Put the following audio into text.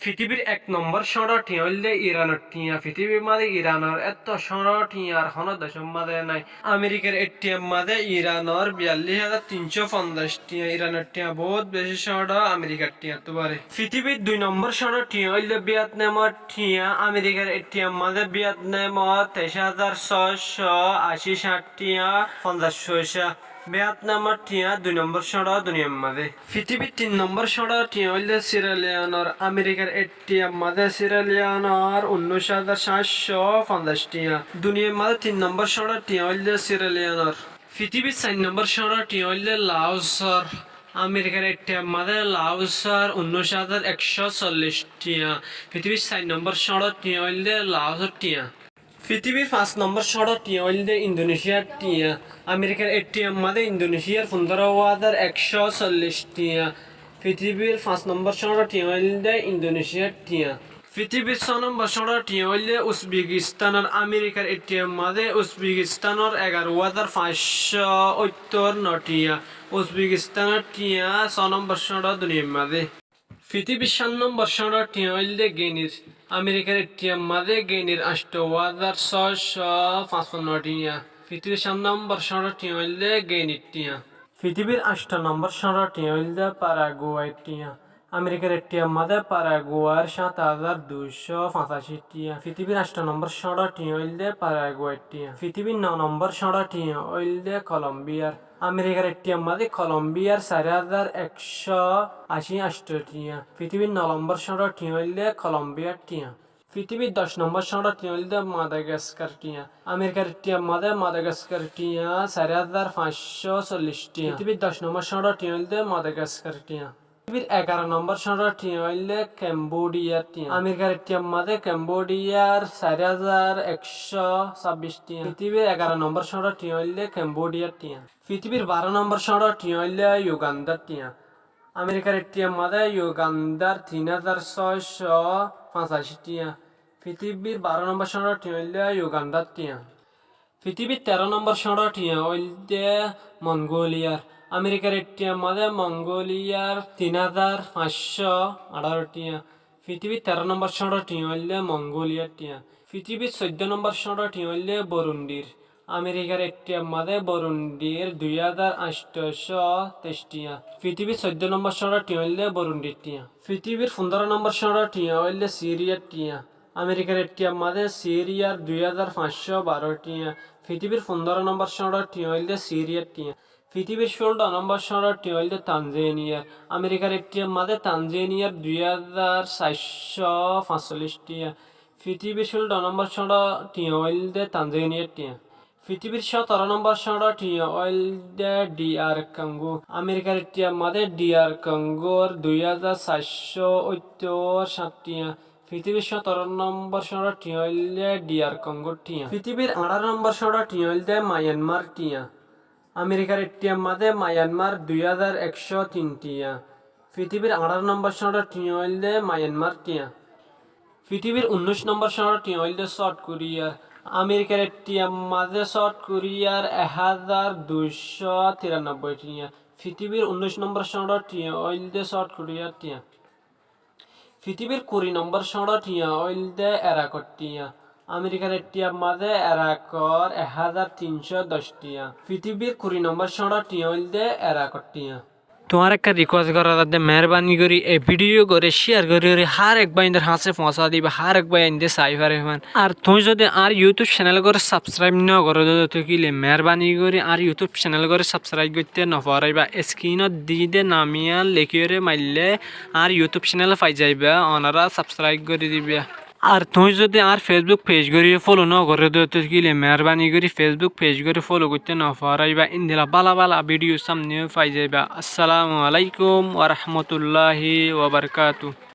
পৃথিবীর এক নম্বর শহরটি হইলে ইরানের টিয়া। পৃথিবীর মাঝে ইরানের এত শহরটি আর কোনো দেশের মাঝে নাই। আমেরিকার এটিএম মাঝে ইরানের 42,350 টিয়া। ইরানের টিয়া বহুত বেশি শহর আমেরিকার টিয়া তো পারে। পৃথিবীর 2 নম্বর শহরটি হইলে ভিয়েতনামের টিয়া। আমেরিকার এটিএম মাঝে ভিয়েতনামের 23,680 টিয়া 50 পয়সা। ভিয়েতনামের টিয়া 2 নম্বর শহর দুনিয়ার মাঝে। পৃথিবীর 3 নম্বর শহরটি হইলে সিরালিয়নের। আমেরিকার এটিএম মাঝে সিরালিয়নের 19,750 টিয়া। দুনিয়ার মাঝে 3 নম্বর শহরটি হইলে সিরালিয়নের। পৃথিবীর 4 নম্বর শহরটি হইলে লাওসের। আমেরিকার এটিএম মাঝে লাওসের 19,140 টিয়া। পৃথিবীর 4 নম্বর শহরটি হইলে লাওসের টিয়া। পৃথিবীর 5 নম্বর শহরটি হইলে ইন্দোনেশিয়ার টিয়া। আমেরিকার এটিএম মাঝে ইন্দোনেশিয়ার 15,140 টিয়া। পৃথিবীর 5 নম্বর শহরটি হইলে ইন্দোনেশিয়ার টিয়া। পৃথিবীর 6 নম্বর শহরটি হইলে উজবেকিস্তানের। আমেরিকার এটিএম মাঝে উজবেকিস্তানের 11,558 টিয়া। উজবেকিস্তানের টিয়া 6 নম্বর শহর দুনিয়ার মাঝে। পৃথিবীর 7 নম্বর শহরটি হইলে গিনির। আমেরিকার এটিএম মাঝে গিনির 8,655 টিয়া। পৃথিবীর 7 নম্বর শহরটি হইলে গিনির টিয়া। পৃথিবীর 8 নম্বর শহরটি হইলে প্যারাগুয়ের টিয়া। আমেরিকার এটিএম মাঝে প্যারাগুয়ের 7,285 টিয়া। পৃথিবীর 8 নম্বর শহরটি হইলে প্যারাগুয়ের টিয়া। পৃথিবীর 9 নম্বর শহরটি হইলে কলম্বিয়ার। আমেরিকার এটিএম মাঝে কলম্বিয়ার 4,188 টিয়া। পৃথিবীর 9 নম্বর শহরটি হইলে কলম্বিয়ার টিয়া। পৃথিবীর 10 নম্বর শহরটি হইলে মাদাগাস্কার টিয়া। আমেরিকার এটিএম মাঝে মাদাগাস্কার টিয়া 4,540 টিয়া। পৃথিবীর 10 নম্বর শহরটি হইলে মাদাগাস্কার টিয়া। পৃথিবীর 11 নম্বর শহরটি হইলে ক্যাম্বোডিয়ার টিয়া। আমেরিকার এটিএম মাঝে ক্যাম্বোডিয়ার 4,126 টিয়া। পৃথিবীর 11 নম্বর শহরটি হইলে ক্যাম্বোডিয়ার টিয়া। পৃথিবীর 12 নম্বর শহরটি হইলে ইউগান্ডার টিয়া। আমেরিকার এটিএম মাঝে ইউগান্ডার 3,685 টিয়া। পৃথিবীর 12 নম্বর শহরটি হইলে ইউগান্ডার টিয়া। পৃথিবীর 13 নম্বর শহরটি হইলে মঙ্গোলিয়ার। আমেরিকার এটিএম মাঝে মঙ্গোলিয়ার 3,518 টিয়া। পৃথিবীর 13 নম্বর শহরটি হইলে মঙ্গোলিয়ার টিয়া। পৃথিবীর 14 নম্বর শহরটি হইলে বরুন্ডির। আমেরিকার এটিএম মাঝে বরুন্ডির 2,823 টিয়া। পৃথিবীর 14 নম্বর শহরটি হইলে বরুন্ডির টিয়া। পৃথিবীর 15 নম্বর শহরটি হইলে সিরিয়ার টিয়া। আমেরিকার এটিএম মাঝে সিরিয়ার 2,512 টিয়া। পৃথিবীর 15 নম্বর শহরটি হইলে সিরিয়ার টিয়া। পৃথিবীর 16 নম্বর শহরটি হইলে তানজানিয়ার। আমেরিকার এটিএম মাঝে তানজানিয়ার 2,445 টিয়া। পৃথিবীর 16 নম্বর শহরটি হইলে তানজানিয়ার টিয়া। পৃথিবীর 17 নম্বর শহরটি হইলে ডিআর কঙ্গো। আমেরিকার এটিএম মাঝে ডিআর কঙ্গোর 2,487 টিয়া। পৃথিবীর 17 নম্বর শহরটি হইলে ডিআর কঙ্গোর টিয়া। পৃথিবীর 18 নম্বর শহরটি হইলে মায়ানমার টিয়া। আমেরিকার এটিএম মাঝে মায়ানমার 2,103 টিয়া। পৃথিবীর 18 নম্বর শহরটি হইলে মায়ানমার টিয়া। পৃথিবীর 19 নম্বর শহরটি হইলে সাউথ কোরিয়ার। আমেরিকার এটিএম মাঝে সাউথ কোরিয়ার 1,293 টিয়া। পৃথিবীর 19 নম্বর শহরটি হইলে সাউথ কোরিয়ার টিয়া। পৃথিবীর 20 নম্বর শহরটি হইলে ইরাকর টিয়া। আমেরিকার এটিএম মাঝে ইরাকর 1,310 টিয়া। পৃথিবীর 20 নম্বর শহরটি হইলে ইরাকর টিয়া। তোমার একটা রিকোয়েস্ট করা যাতে মেহরবানি করি এই ভিডিও করে শেয়ার করে হার এক বাইন্দের হাতে পৌঁছা দিবা, হার এক বাইন্দে সাইফার রহমান। আর তুমি যদি আর ইউটিউব চ্যানেল করে সাবস্ক্রাইব না করো তো কিলে মেহরবানি করে আর ইউটিউব চ্যানেল করে সাবস্ক্রাইব করতে নপারাইবা। স্ক্রিনত দিয়ে নামিয়া লেখিয়ে মারলে আর ইউটিউব চ্যানেল পাই যাইবা, ওনারা সাবস্ক্রাইব করে দিবা। আর তুমি যদি আর ফেসবুক পেজ করে ফলো না করে তো কিলে মেহরবানি করে ফেসবুক পেজ করে ফলো করতে না পারাইবা। ইন্দিলা বালা বালা ভিডিও সামনে পাই যাইবা। আসসালামু আলাইকুম ওয়া রাহমাতুল্লাহি ওয়া বারাকাতুহু।